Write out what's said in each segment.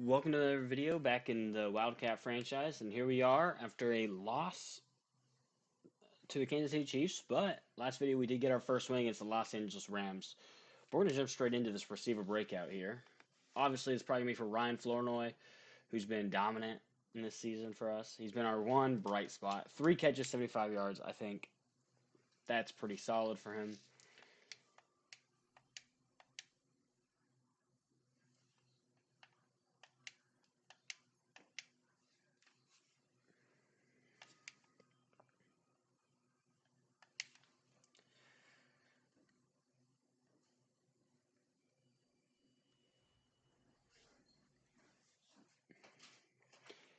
Welcome to another video back in the Wildcat franchise, and here we are after a loss to the Kansas City Chiefs, but last video we did get our first win against the Los Angeles Rams. But we're going to jump straight into this receiver breakout here. Obviously, it's probably going to be for Ryan Flournoy, who's been dominant in this season for us. He's been our one bright spot. 3 catches, 75 yards. I think that's pretty solid for him.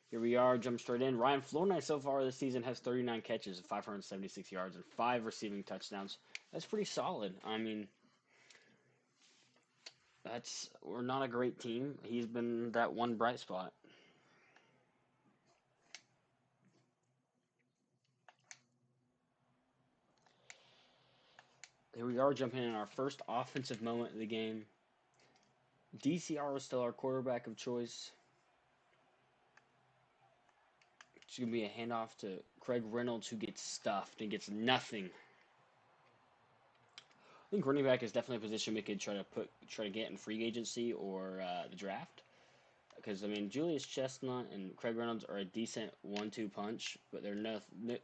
Here we are, jump straight in. Ryan Flournoy so far this season has 39 catches, 576 yards, and 5 receiving touchdowns. That's pretty solid. I mean, we're not a great team. He's been that one bright spot. Here we are, jumping in our first offensive moment of the game. DCR is still our quarterback of choice. It's going to be a handoff to Craig Reynolds, who gets stuffed and gets nothing. I think running back is definitely a position we could try to get in free agency or the draft. Because, I mean, Julius Chestnut and Craig Reynolds are a decent 1-2 punch, but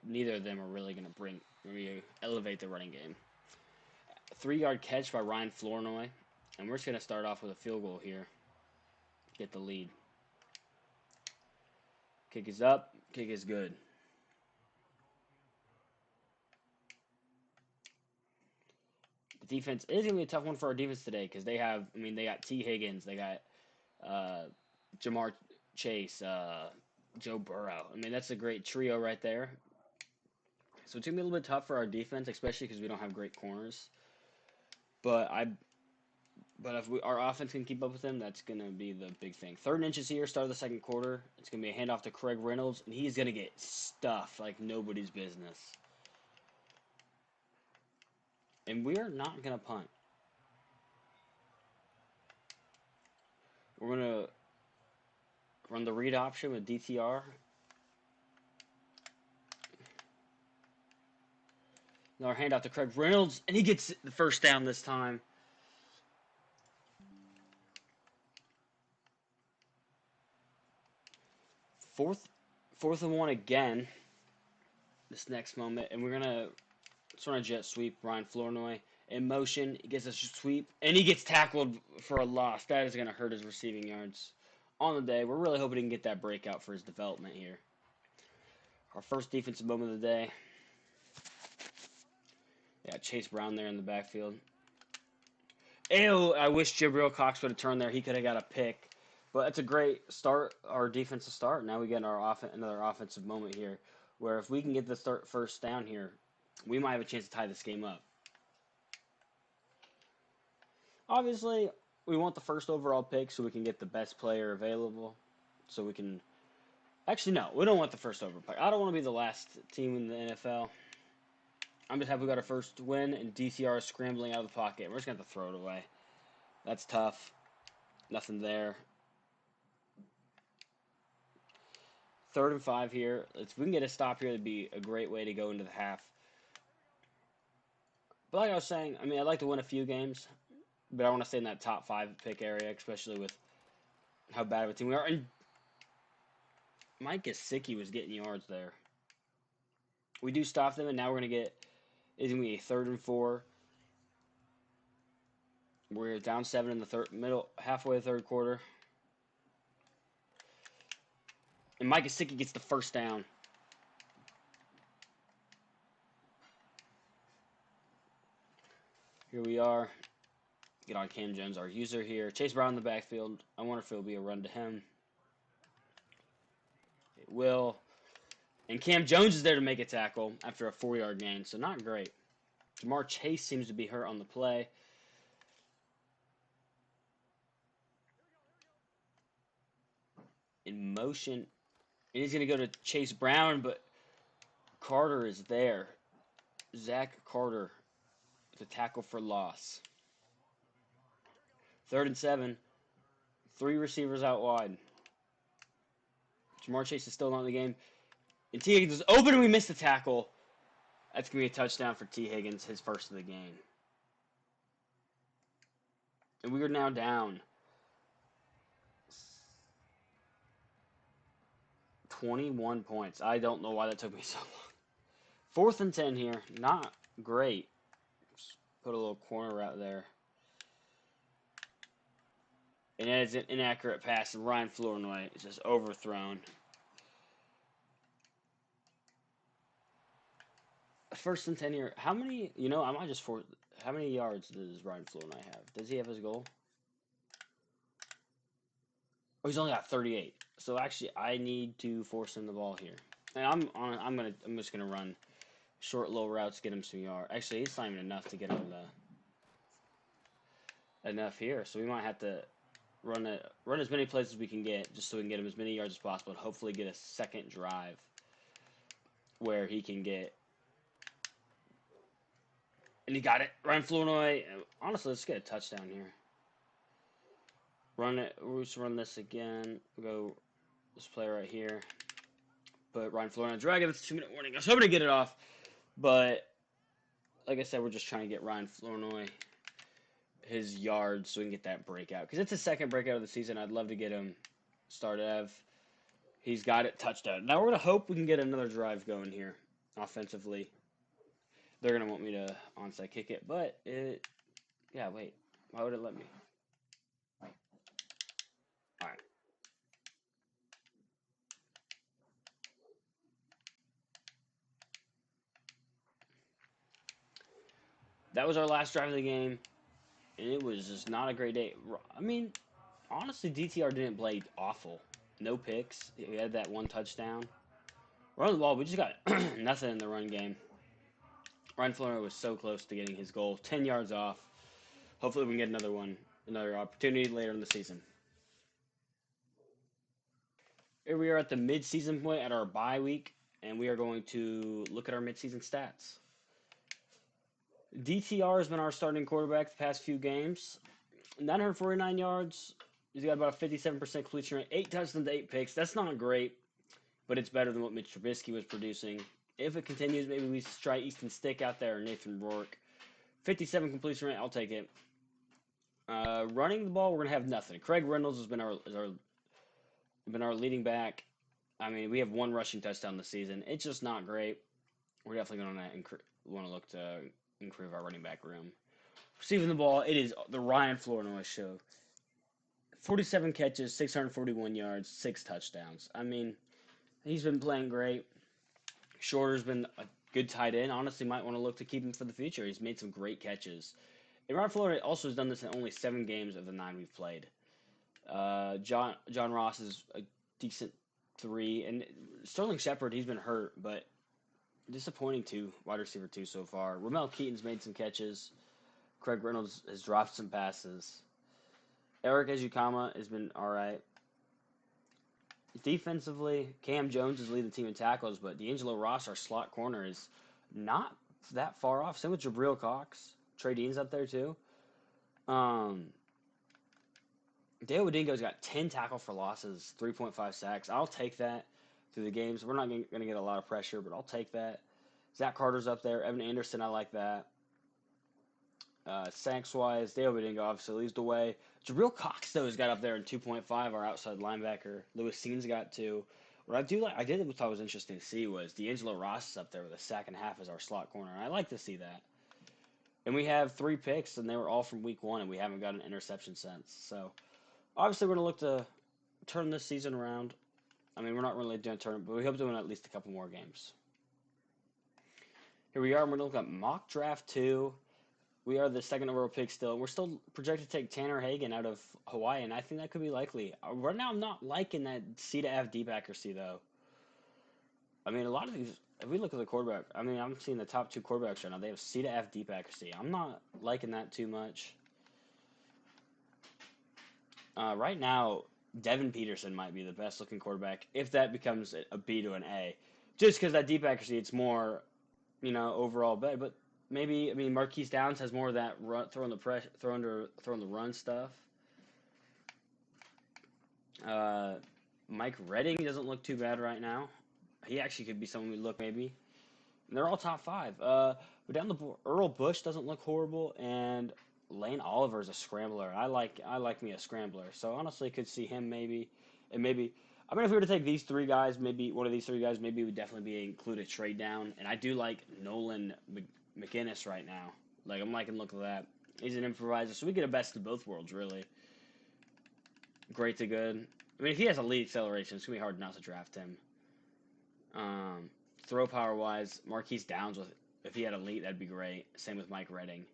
neither of them are really going to elevate the running game. 3-yard catch by Ryan Flournoy, and we're just going to start off with a field goal here. Get the lead. Kick is up. Kick is good. The defense is going to be a tough one for our defense today because they got T. Higgins, they got Jamar Chase, Joe Burrow. I mean, that's a great trio right there. So it's going to be a little bit tough for our defense, especially because we don't have great corners. But if our offense can keep up with them, that's going to be the big thing. 3rd and inches here, start of the second quarter. It's going to be a handoff to Craig Reynolds, and he's going to get stuffed like nobody's business. And we are not going to punt. We're going to run the read option with DTR. Another handoff to Craig Reynolds, and he gets the first down this time. Fourth and 1 again. This next moment, and we're gonna sort of jet sweep Ryan Flournoy in motion. He gets a sweep, and he gets tackled for a loss. That is gonna hurt his receiving yards on the day. We're really hoping he can get that breakout for his development here. Our first defensive moment of the day. Yeah, Chase Brown there in the backfield. Ew, I wish Jabril Cox would have turned there. He could have got a pick. But it's a great start, our defensive start. Now we get another offensive moment here, where if we can get the first down here, we might have a chance to tie this game up. Obviously, we want the first overall pick so we can get the best player available. So we can... Actually, no, we don't want the first overall pick. I don't want to be the last team in the NFL. I'm just happy we got our first win, and DCR is scrambling out of the pocket. We're just going to have to throw it away. That's tough. Nothing there. 3rd and 5 here. If we can get a stop here, it'd be a great way to go into the half. But like I was saying, I mean, I'd like to win a few games, but I want to stay in that top 5 pick area, especially with how bad of a team we are. And Mike Gesicki was getting yards there. We do stop them, and now we're going to get... It's going to be a 3rd and 4. We're down 7 in the halfway of the 3rd quarter. And Mike Gesicki gets the first down. Here we are. Get on Cam Jones, our user here. Chase Brown in the backfield. I wonder if it'll be a run to him. It will. And Cam Jones is there to make a tackle after a 4-yard gain, so not great. Jamar Chase seems to be hurt on the play. In motion. And he's going to go to Chase Brown, but Carter is there. Zach Carter to tackle for loss. 3rd and 7. Three receivers out wide. Jamar Chase is still not in the game. And T. Higgins is open and we missed the tackle. That's going to be a touchdown for T. Higgins, his first of the game. And we are now down 21 points. I don't know why that took me so long. 4th and 10 here. Not great. Just put a little corner route there. And that is an inaccurate pass. And Ryan Flournoy is just overthrown. 1st and 10 here. How many, I might just how many yards does Ryan Flournoy have? Does he have his goal? Oh, he's only got 38. So actually, I need to force him the ball here. And I'm just gonna run short, low routes, get him some yards. Actually, he's not even enough to get him enough here. So we might have to run as many plays as we can get, just so we can get him as many yards as possible, and hopefully get a second drive where he can get. And he got it. Ryan Flournoy. Honestly, let's get a touchdown here. Run it. We'll just run this again. We'll go this play right here. But Ryan Flournoy, drag it. It's a 2-minute warning. I was hoping to get it off, but like I said, we're just trying to get Ryan Flournoy his yards so we can get that breakout. Because it's his second breakout of the season. I'd love to get him started. He's got it. Touchdown. Now we're going to hope we can get another drive going here offensively. They're going to want me to onside kick it, but yeah, wait. Why would it let me? All right. That was our last drive of the game, and it was just not a great day. I mean, honestly, DTR didn't play awful. No picks. We had that one touchdown. Run the ball. We just got nothing in the run game. Ryan Flournoy was so close to getting his goal. 10 yards off. Hopefully we can get another opportunity later in the season. Here we are at the mid-season point at our bye week, and we are going to look at our mid-season stats. DTR has been our starting quarterback the past few games. 949 yards. He's got about a 57% completion rate. 8 touchdowns, 8 picks. That's not great, but it's better than what Mitch Trubisky was producing. If it continues, maybe we try Easton Stick out there or Nathan Rourke. 57 completion rate, I'll take it. Running the ball, we're gonna have nothing. Craig Reynolds has been our leading back. I mean, we have 1 rushing touchdown this season. It's just not great. We're definitely gonna want to look to improve our running back room. Receiving the ball, it is the Ryan Flournoy show. 47 catches, 641 yards, 6 touchdowns. I mean, he's been playing great. Shorter's been a good tight end. Honestly, might want to look to keep him for the future. He's made some great catches. And Ryan Flournoy also has done this in only 7 games of the 9 we've played. John Ross is a decent 3. And Sterling Shepard, he's been hurt, but disappointing wide receiver 2 so far. Ramel Keyton's made some catches. Craig Reynolds has dropped some passes. Eric Ezukama has been all right. Defensively, Cam Jones is leading the team in tackles, but D'Angelo Ross, our slot corner, is not that far off. Same with Jabril Cox. Trey Dean's up there too. Dale Odingo's got 10 tackle for losses, 3.5 sacks. I'll take that through the games. We're not going to get a lot of pressure, but I'll take that. Zach Carter's up there. Evan Anderson, I like that. Sacks-wise, Dale Odingo obviously leads the way. Jabril Cox, though, has got up there in 2.5, our outside linebacker. Lewis Seen's got 2. What I thought was interesting to see was D'Angelo Ross is up there with a sack and a half as our slot corner. I like to see that. And we have 3 picks, and they were all from week 1, and we haven't got an interception since. So, obviously, we're going to look to turn this season around. I mean, we're not really doing a tournament, but we hope to win at least a couple more games. Here we are. We're going to look at mock draft 2. We are the second overall pick still. We're still projected to take Tanner Hagan out of Hawaii, and I think that could be likely. Right now, I'm not liking that C to F deep accuracy, though. I mean, a lot of these, if we look at the quarterback, I mean, I'm seeing the top 2 quarterbacks right now. They have C to F deep accuracy. I'm not liking that too much. Right now, Devin Peterson might be the best looking quarterback if that becomes a B to an A. Just because that deep accuracy, it's more, overall better. But maybe, Marquise Downs has more of that throwing the run stuff. Uh, Mike Redding doesn't look too bad right now. He actually could be someone we look maybe. And they're all top five. But down the board, Earl Bush doesn't look horrible, and Lane Oliver is a scrambler. I like me a scrambler. So honestly, could see him maybe, and maybe. I mean, if we were to take these three guys, maybe one of these three guys, maybe would definitely be include a trade down. And I do like Nolan McInnes right now. Like I'm liking look at that. He's an improviser, so we get a best of both worlds really. Great to good. I mean, if he has elite acceleration, it's gonna be hard not to draft him. Um, Throw power wise, Marquise Downs with if he had elite, that'd be great. Same with Mike Redding.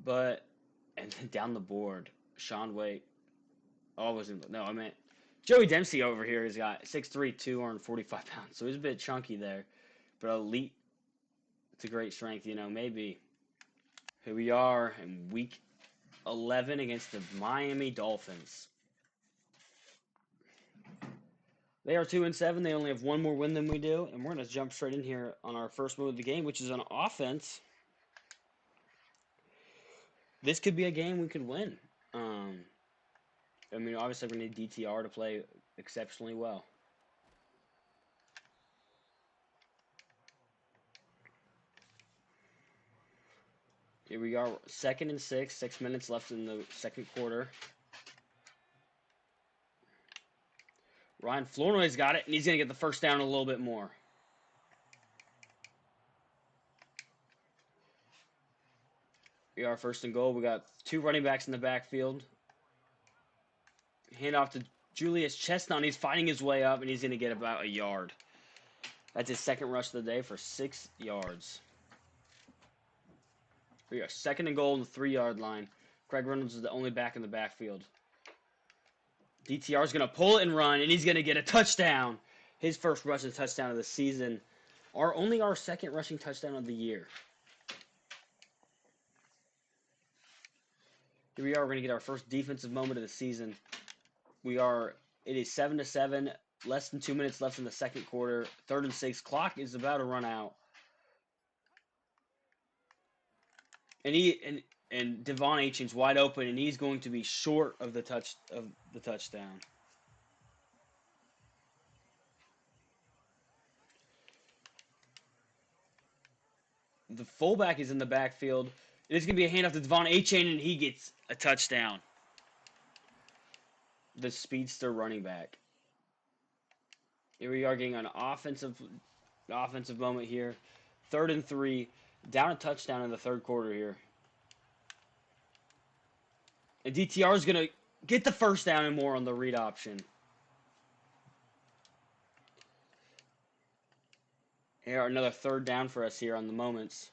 But and then down the board, Sean Wade. Oh, wasn't no, I meant Joey Dempsey over here has got 6'3", 245 pounds, so he's a bit chunky there. But elite to great strength, maybe. Here we are in week 11 against the Miami Dolphins. They are 2-7. They only have one more win than we do, and we're going to jump straight in here on our first move of the game, which is on offense. This could be a game we could win. I mean, obviously we need DTR to play exceptionally well. Here we are, 2nd and 6, 6 minutes left in the second quarter. Ryan Flournoy's got it, and he's going to get the first down a little bit more. We are 1st and goal. We got two running backs in the backfield. Hand off to Julius Chestnut. He's fighting his way up, and he's going to get about a yard. That's his second rush of the day for 6 yards. We are 2nd and goal on the 3-yard line. Craig Reynolds is the only back in the backfield. DTR is going to pull it and run, and he's going to get a touchdown. His first rushing touchdown of the season. Only our second rushing touchdown of the year. Here we are. We're going to get our first defensive moment of the season. It is 7-7. Less than 2 minutes left in the second quarter. 3rd and 6. Clock is about to run out. And Devon Achane's wide open, and he's going to be short of the touchdown. The fullback is in the backfield. It's going to be a handoff to Devon Achane, and he gets a touchdown. The speedster running back. Here we are getting an offensive moment here. 3rd and 3. Down a touchdown in the third quarter here. And DTR is going to get the first down and more on the read option. Here, another 3rd down for us here on the moments.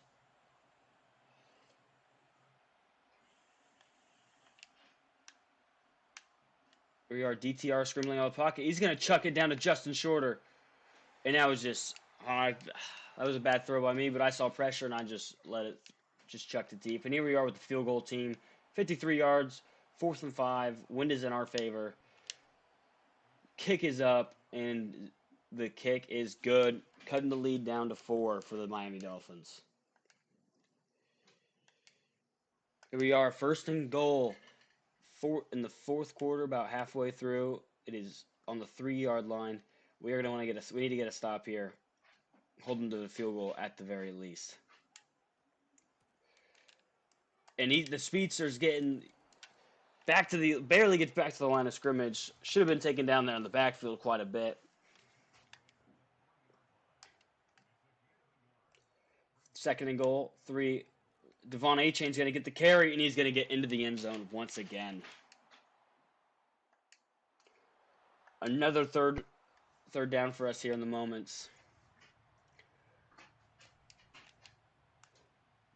Here we are, DTR scrambling out of the pocket. He's going to chuck it down to Justin Shorter. And that was just, that was a bad throw by me, but I saw pressure and I just chucked it deep. And here we are with the field goal team. 53 yards, 4th and 5. Wind is in our favor. Kick is up, and the kick is good. Cutting the lead down to 4 for the Miami Dolphins. Here we are, 1st and goal. In the fourth quarter, about halfway through. It is on the 3-yard line. We need to get a stop here. Hold them to the field goal at the very least. And the speedster's getting barely gets back to the line of scrimmage. Should have been taken down there in the backfield quite a bit. 2nd and goal, 3. Devon Achane's going to get the carry, and he's going to get into the end zone once again. Another third down for us here in the moments.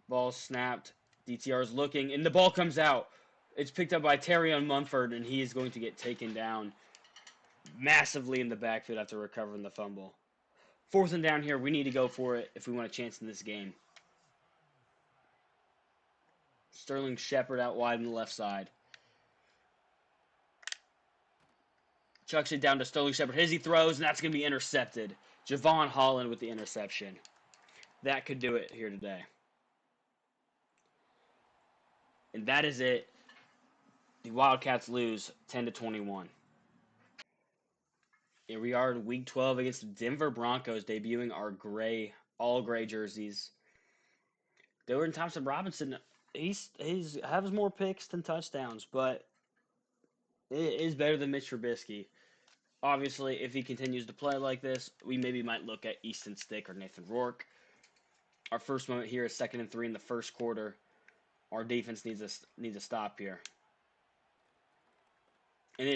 Ball snapped. DTR is looking, and the ball comes out. It's picked up by Terrion Mumford, and he is going to get taken down massively in the backfield after recovering the fumble. 4th and down here. We need to go for it if we want a chance in this game. Sterling Shepard out wide on the left side. Chucks it down to Sterling Shepard. He throws, and that's going to be intercepted. Javon Holland with the interception. That could do it here today. And that is it. The Wildcats lose 10-21. Here we are in Week 12 against the Denver Broncos, debuting our all gray jerseys. Dylan Thompson Robinson, he's has more picks than touchdowns, but it is better than Mitch Trubisky. Obviously, if he continues to play like this, we maybe might look at Easton Stick or Nathan Rourke. Our first moment here is 2nd and 3 in the first quarter. Our defense needs a stop here. And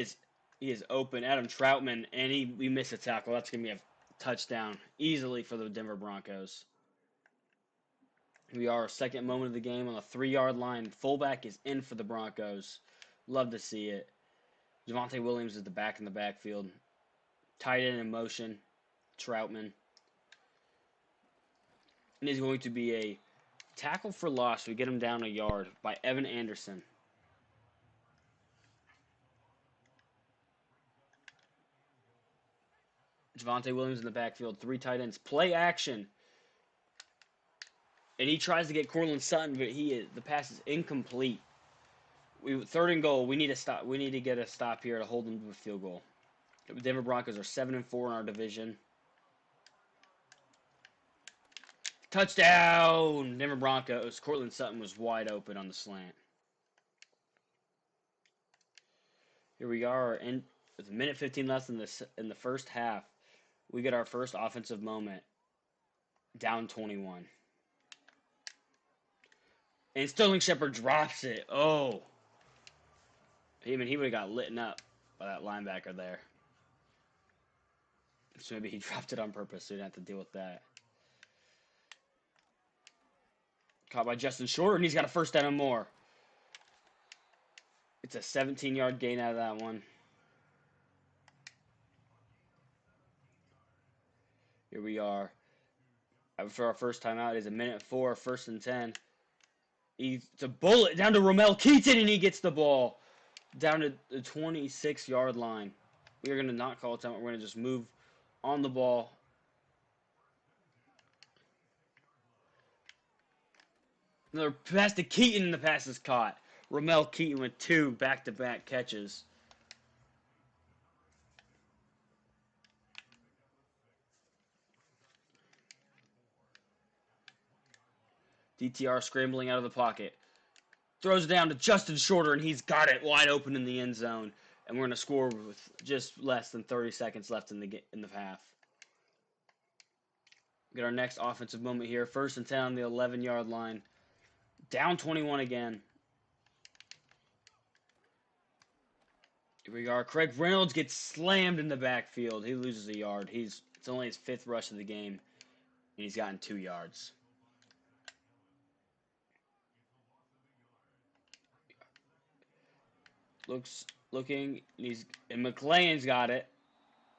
he is open, Adam Troutman, and we miss a tackle. That's gonna be a touchdown easily for the Denver Broncos. We are second moment of the game on the 3-yard line. Fullback is in for the Broncos. Love to see it. Javonte Williams is the back in the backfield. Tight end in motion. Troutman. And is going to be a tackle for loss. We get him down a yard by Evan Anderson. Javonte Williams in the backfield. 3 tight ends. Play action. And he tries to get Cortland Sutton, but the pass is incomplete. 3rd and goal. We need to stop. We need to get a stop here to hold them to a field goal. The Denver Broncos are 7-4 in our division. Touchdown! Denver Broncos. Cortland Sutton was wide open on the slant. Here we are, with a minute 15 left in the first half. We get our first offensive moment. Down 21. And Sterling Shepard drops it. Oh. He would have got lit up by that linebacker there. So maybe he dropped it on purpose so he didn't have to deal with that. Caught by Justin Shorter, and he's got a first down and more. It's a 17-yard gain out of that one. Here we are. After our first time out, it is a minute 4, 1st and 10. It's a bullet down to Ramel Keyton, and he gets the ball down to the 26-yard line. We are going to not call a timeout. We're going to just move on the ball. Another pass to Keyton, and the pass is caught. Ramel Keyton with 2 back-to-back catches. DTR scrambling out of the pocket. Throws it down to Justin Shorter, and he's got it wide open in the end zone. And we're going to score with just less than 30 seconds left in the half. Get our next offensive moment here. 1st and 10 on the 11-yard line. Down 21 again. Here we are. Craig Reynolds gets slammed in the backfield. He loses a yard. It's only his 5th rush of the game, and he's gotten 2 yards. Looking, and McLean's got it.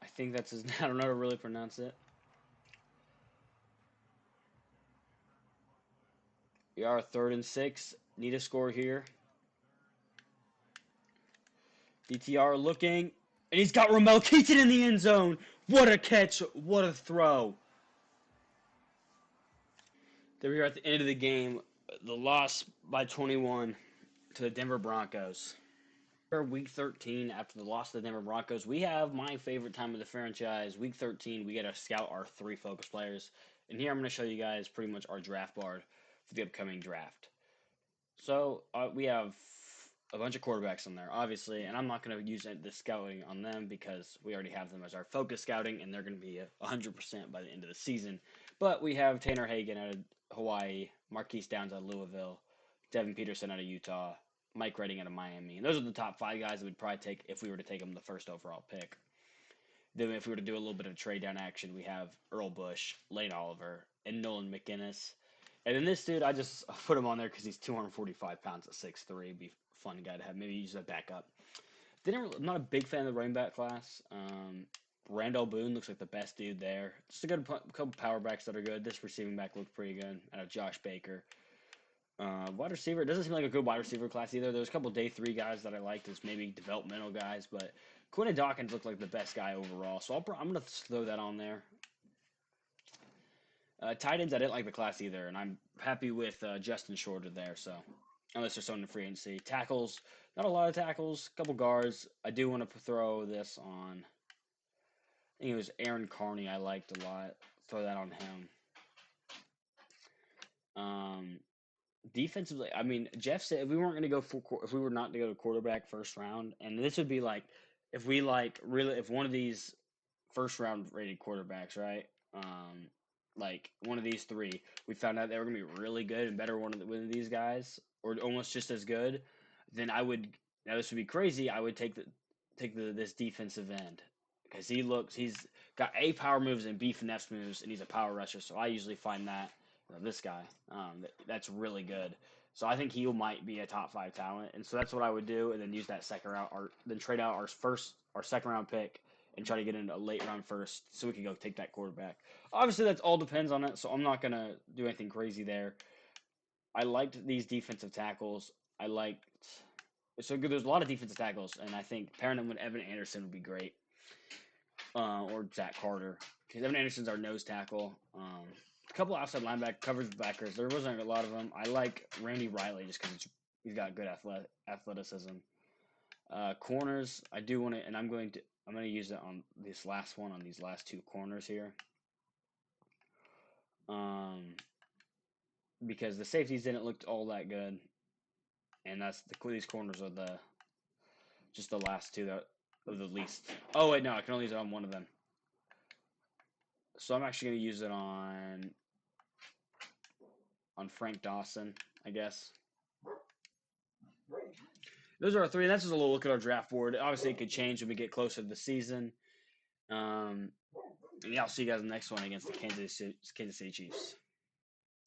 I think that's his. I don't know how to really pronounce it. We are 3rd and 6. Need a score here. DTR looking, and he's got Ramel Keyton in the end zone. What a catch! What a throw! There we are at the end of the game. The loss by 21 to the Denver Broncos. Week 13, after the loss to the Denver Broncos, we have my favorite time of the franchise. Week 13, we get to scout our 3 focus players. And here I'm going to show you guys pretty much our draft board for the upcoming draft. So we have a bunch of quarterbacks on there, obviously, and I'm not going to use the scouting on them because we already have them as our focus scouting, and they're going to be 100% by the end of the season. But we have Tanner Hagan out of Hawaii, Marquise Downs out of Louisville, Devin Peterson out of Utah, Mike Redding out of Miami. And those are the top 5 guys that we'd probably take if we were to take them the 1st overall pick. Then if we were to do a little bit of trade down action, we have Earl Bush, Lane Oliver, and Nolan McGinnis. And then this dude, I just put him on there because he's 245 pounds at 6'3". Be a fun guy to have. Maybe use that backup. I'm not a big fan of the running back class. Randall Boone looks like the best dude there. Just a couple power backs that are good. This receiving back looked pretty good. Out of Josh Baker. Wide receiver, it doesn't seem like a good wide receiver class either. There's a couple day 3 guys that I liked as maybe developmental guys, but Quinn Dawkins looked like the best guy overall, so I'm going to throw that on there. Tight ends, I didn't like the class either, and I'm happy with Justin Shorter there. So unless there's someone in free agency. Tackles, not a lot of tackles, a couple guards. I do want to throw this on. I think it was Aaron Carney. I liked a lot. Throw that on him. Um, Defensively, I mean, Jeff said if we weren't going to go if we were not to go to quarterback first round, and this would be like if we like really if one of these first round rated quarterbacks, right? Like one of these three, we found out they were going to be really good and better one of these guys, or almost just as good, then I would. Now this would be crazy. I would take this defensive end because he's got A power moves and B finesse moves, and he's a power rusher. So I usually find that this guy that's really good. So I think he might be a top 5 talent, and so that's what I would do, and then use that second round, or then trade out our second round pick and try to get in a late round first, so we can go take that quarterback. Obviously, that all depends on it, so I'm not gonna do anything crazy there. I liked these defensive tackles. I liked so good. There's a lot of defensive tackles, and I think pairing them with Evan Anderson would be great, or Zach Carter, because Evan Anderson's our nose tackle. A couple outside linebacker coverage backers. There wasn't a lot of them. I like Randy Riley just because he's got good athleticism. Corners, I do want to, and I'm going to use it on this last one on these last 2 corners here. Because the safeties didn't look all that good, and these corners are just the last 2 that of the least. Oh wait, no, I can only use it on one of them. So I'm actually going to use it on Frank Dawson, I guess. Those are our 3. And that's just a little look at our draft board. Obviously, it could change when we get closer to the season. And yeah, I'll see you guys in the next one against the Kansas City Chiefs.